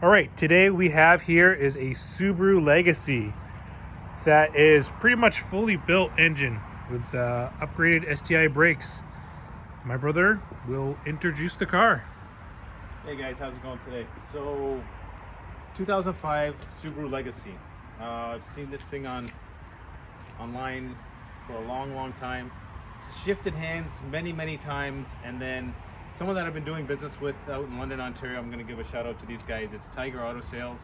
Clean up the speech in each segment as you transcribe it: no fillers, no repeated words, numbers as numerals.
All right, today we have here is a Subaru Legacy that is pretty much fully built engine with upgraded STI brakes. My brother will introduce the car. Hey guys, how's it going today? So, 2005 Subaru Legacy. I've seen this thing online for a long time. Shifted hands many times, and then someone that I've been doing business with out in London, Ontario. I'm going to give a shout out to these guys. It's Tiger Auto Sales.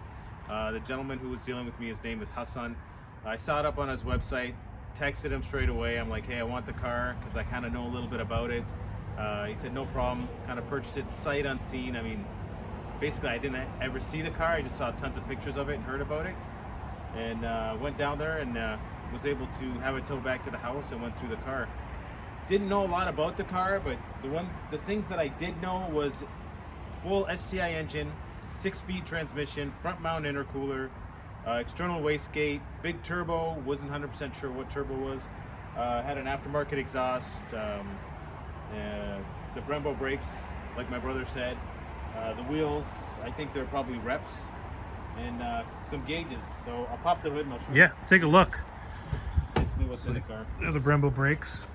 The gentleman who was dealing with me, his name is Hassan. I saw it up on his website, texted him straight away. I'm like, hey, I want the car because I kind of know a little bit about it. He said no problem. Kind of purchased it sight unseen. I mean, basically I didn't ever see the car. I just saw tons of pictures of it and heard about it, and went down there and was able to have it towed back to the house and went through the car. Didn't know a lot about the car, but the things that I did know was full STI engine, 6-speed transmission, front mount intercooler, external wastegate, big turbo. Wasn't 100% sure what turbo was. Had an aftermarket exhaust, the Brembo brakes, like my brother said. The wheels, I think they're probably reps, and some gauges. So I'll pop the hood and I'll show you. Yeah, let's take a look. Basically what's in the car. They're the Brembo brakes.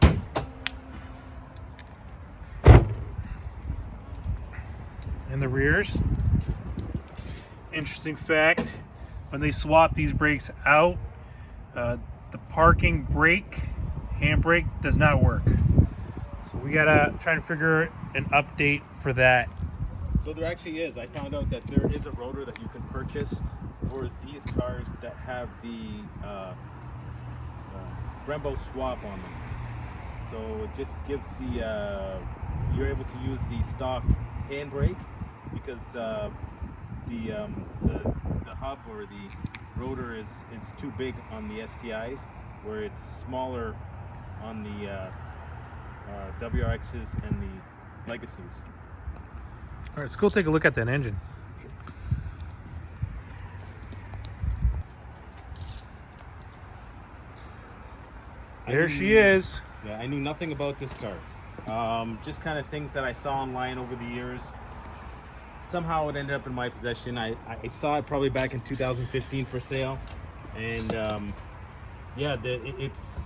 And the rears. Interesting fact, when they swap these brakes out, the parking brake, handbrake, does not work. So we gotta try to figure an update for that. So there actually is. I found out that there is a rotor that you can purchase for these cars that have the Brembo swap on them. So it just gives the you're able to use the stock handbrake because the hub or the rotor is too big on the STIs, where it's smaller on the WRXs and the Legacies. All right, let's go take a look at that engine. There she is. Yeah, I knew nothing about this car. Just kind of things that I saw online over the years. Somehow it ended up in my possession. I saw it probably back in 2015 for sale, and yeah, it's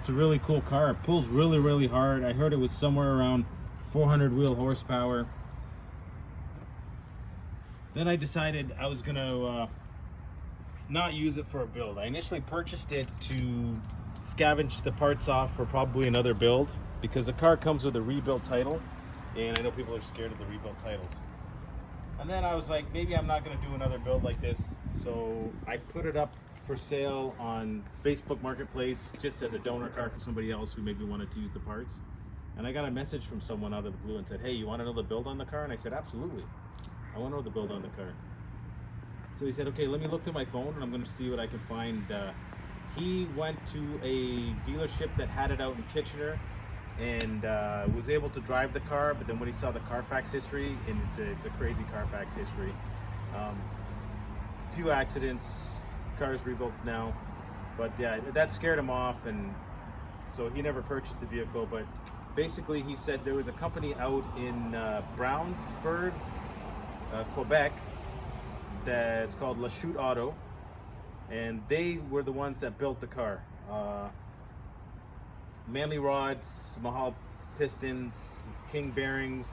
a really cool car. It pulls really hard. I heard it was somewhere around 400 wheel horsepower. Then I decided I was gonna not use it for a build. I initially purchased it to scavenge the parts off for probably another build, because the car comes with a rebuilt title, and I know people are scared of the rebuilt titles. And then I was like, maybe I'm not gonna do another build like this, so I put it up for sale on Facebook Marketplace just as a donor car for somebody else who maybe wanted to use the parts. And I got a message from someone out of the blue and said, hey, you want to know the build on the car? And I said, absolutely. I want to know the build on the car. So he said, okay, let me look through my phone and I'm going to see what I can find. He went to a dealership that had it out in Kitchener and was able to drive the car, but then when he saw the Carfax history, and it's a crazy Carfax history. Few accidents, car's rebuilt now, but yeah, that scared him off, and so he never purchased the vehicle. But basically he said there was a company out in Brownsburg, Quebec, that's called Lachute Auto, and they were the ones that built the car. Manley rods, Mahal pistons, King bearings,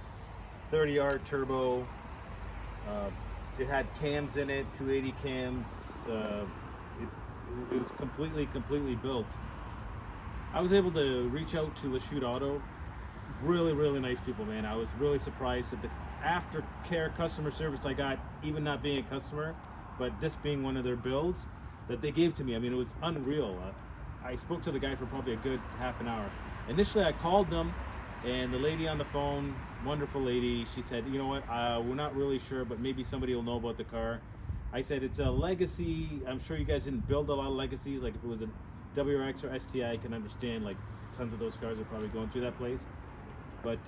30R turbo. It had cams in it, 280 cams. It was completely built. I was able to reach out to Lachute Auto. Really nice people, man. I was really surprised at the aftercare customer service I got, even not being a customer, but this being one of their builds that they gave to me. I mean, it was unreal. I spoke to the guy for probably a good half an hour. Initially, I called them, and the lady on the phone, wonderful lady, she said, you know what, we're not really sure, but maybe somebody will know about the car. I said, it's a Legacy. I'm sure you guys didn't build a lot of Legacies. Like if it was a WRX or STI, I can understand, like tons of those cars are probably going through that place. But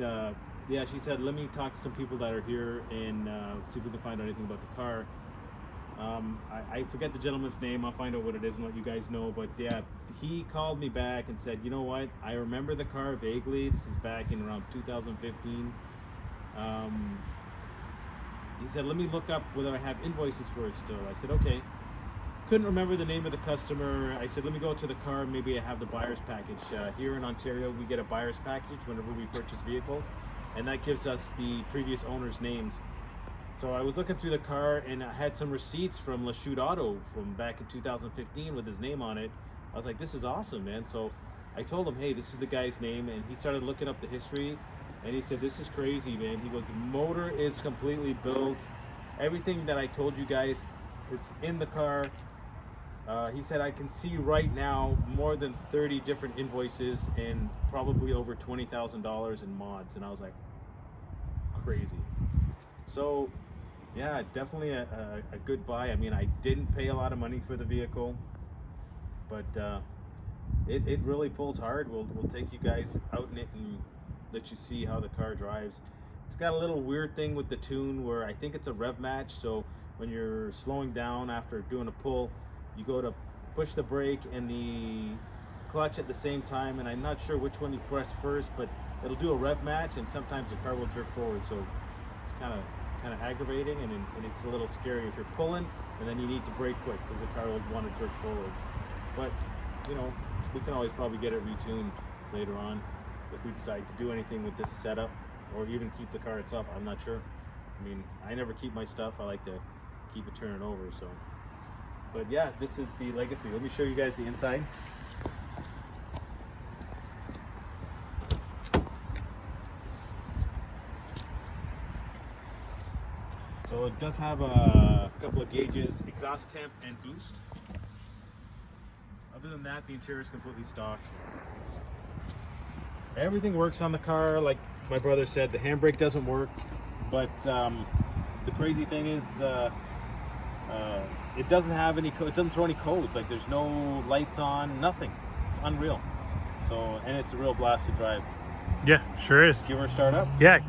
yeah, she said, let me talk to some people that are here and see if we can find out anything about the car. I forget the gentleman's name. I'll find out what it is and let you guys know. But yeah, he called me back and said, you know what, I remember the car vaguely. This is back in around 2015. he said, let me look up whether I have invoices for it still. I said, okay. Couldn't remember the name of the customer. I said, let me go to the car. Maybe I have the buyer's package. Here in Ontario, we get a buyer's package whenever we purchase vehicles, and that gives us the previous owner's names. So I was looking through the car, and I had some receipts from Lachute Auto from back in 2015 with his name on it. I was like, this is awesome, man. So I told him, hey, this is the guy's name, and he started looking up the history, and he said, this is crazy, man. He goes, the motor is completely built. Everything that I told you guys is in the car. He said, I can see right now more than 30 different invoices and probably over $20,000 in mods. And I was like, crazy. So yeah, definitely a good buy. I mean, I didn't pay a lot of money for the vehicle, but it really pulls hard. We'll take you guys out in it and let you see how the car drives. It's got a little weird thing with the tune where I think it's a rev match. So when you're slowing down after doing a pull, you go to push the brake and the clutch at the same time, and I'm not sure which one you press first, but it'll do a rev match, and sometimes the car will jerk forward. So it's kind of aggravating, and it's a little scary if you're pulling and then you need to brake quick because the car will want to jerk forward. But you know, we can always probably get it retuned later on if we decide to do anything with this setup, or even keep the car itself. I'm not sure. I mean, I never keep my stuff. I like to keep it turning over. So, but yeah, this is the Legacy. Let me show you guys the inside. So it does have a couple of gauges, exhaust temp and boost. Other than that, the interior is completely stock. Everything works on the car, like my brother said. The handbrake doesn't work, but the crazy thing is it doesn't have any it doesn't throw any codes. Like, there's no lights on, nothing. It's unreal. So, and it's a real blast to drive. Yeah, sure is. Give her a start up. Yeah.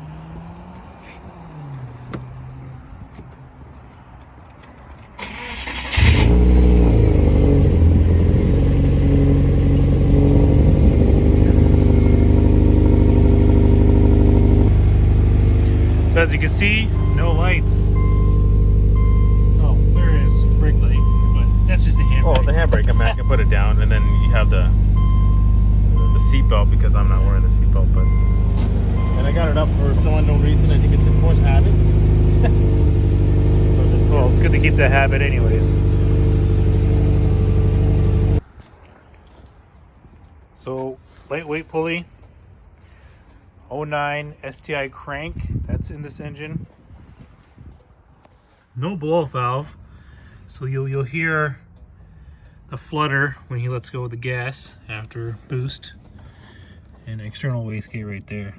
As you can see, no lights. Oh, there is brake light, but that's just the handbrake. Oh, the handbrake. I can put it down, and then you have the seat belt, because I'm not wearing the seat belt. But and I got it up for some unknown reason. I think it's a forced habit. Well, it's good to keep that habit, anyways. So, lightweight pulley. 09 STI crank, that's in this engine. No blow-off valve, so you'll hear the flutter when he lets go of the gas after boost. And external wastegate right there.